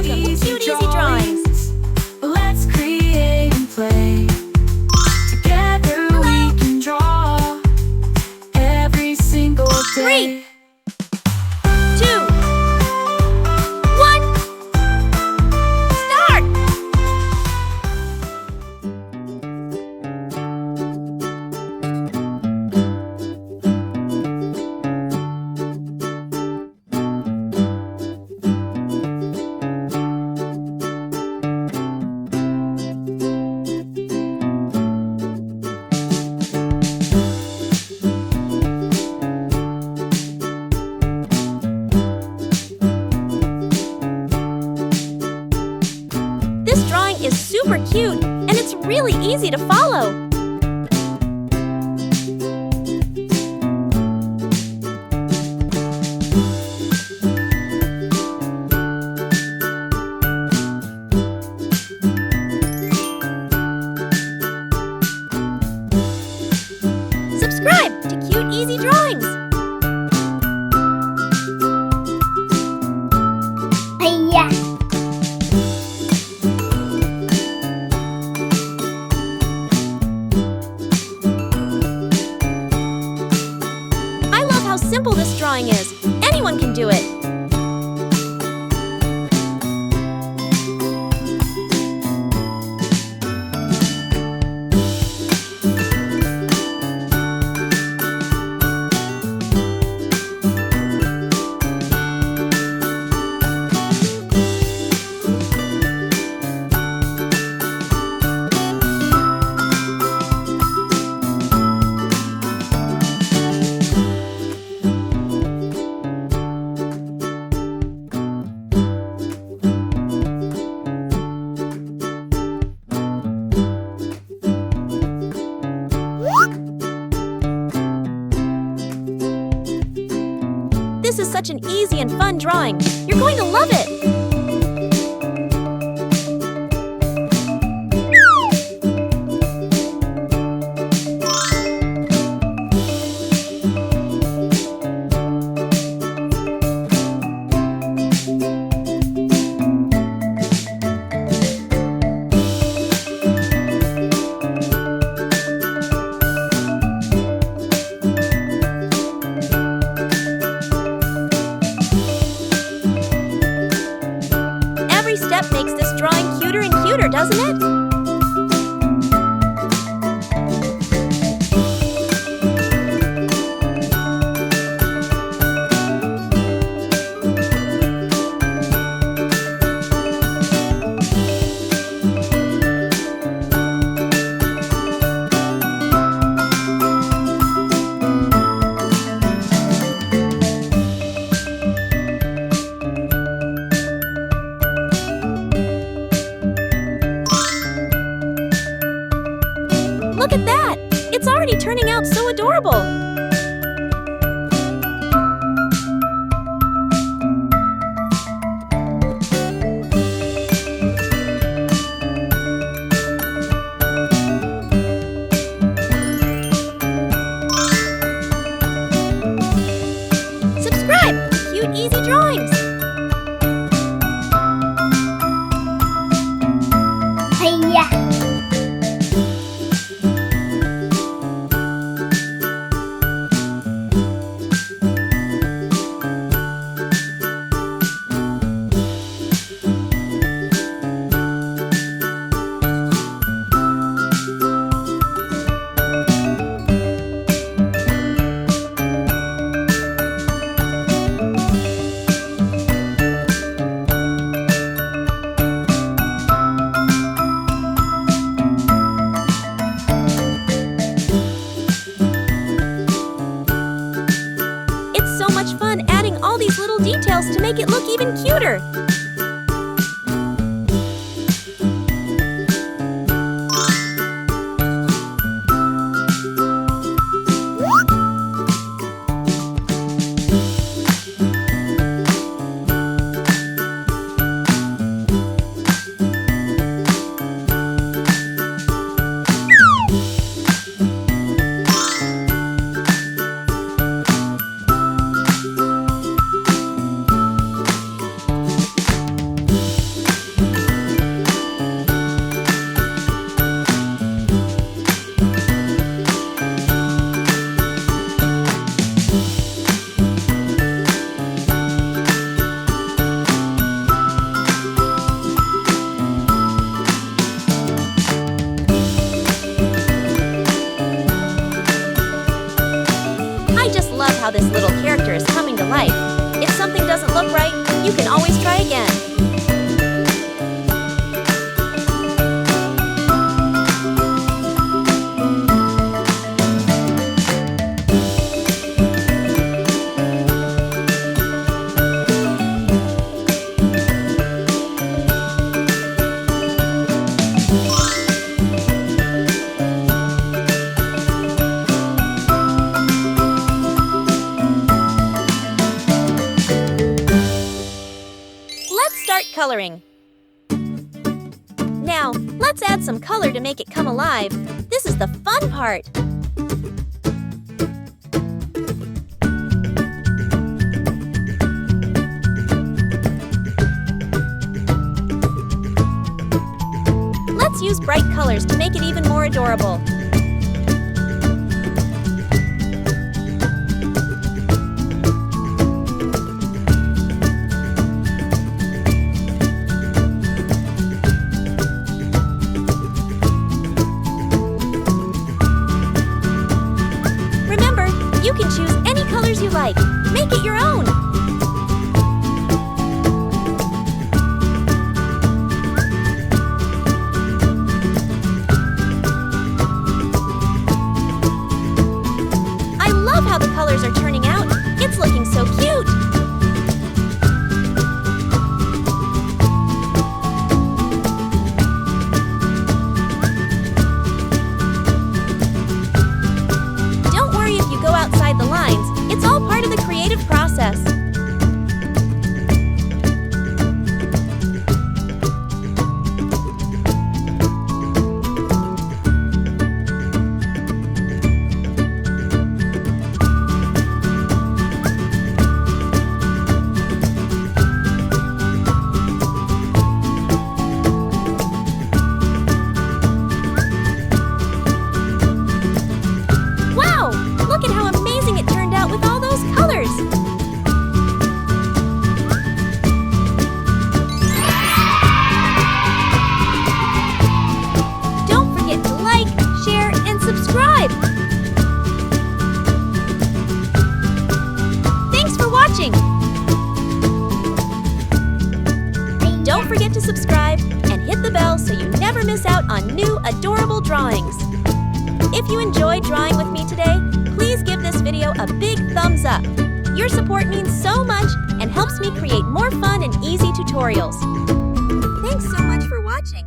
Welcome to Cute Easy Drawings. Let's create and play. Together we can draw every single day. 3, 2, 1, start! This drawing is super cute, and it's really easy to follow. Subscribe to Cute Easy Drawings. I love how simple this drawing is. Anyone can do it. This is such an easy and fun drawing. You're going to love it. Every step makes this drawing cuter and cuter, doesn't it? Look at that! It's already turning out so adorable! Subscribe to Cute Easy Drawings! Much fun adding all these little details to make it look even cuter. Now, let's add some color to make it come alive. This is the fun part. Let's use bright colors to make it even more adorable. Remember, you can choose any colors you like. Make it your own. How the colors are turning out. It's looking so cute. Don't worry if you go outside the lines. It's all part of the creative process. Look at how amazing it turned out with all those colors! Don't forget to like, share, and subscribe! Thanks for watching! Don't forget to subscribe and hit the bell so you never miss out on new adorable drawings. If you enjoyed drawing with me today, please give this video a big thumbs up. Your support means so much and helps me create more fun and easy tutorials. Thanks so much for watching.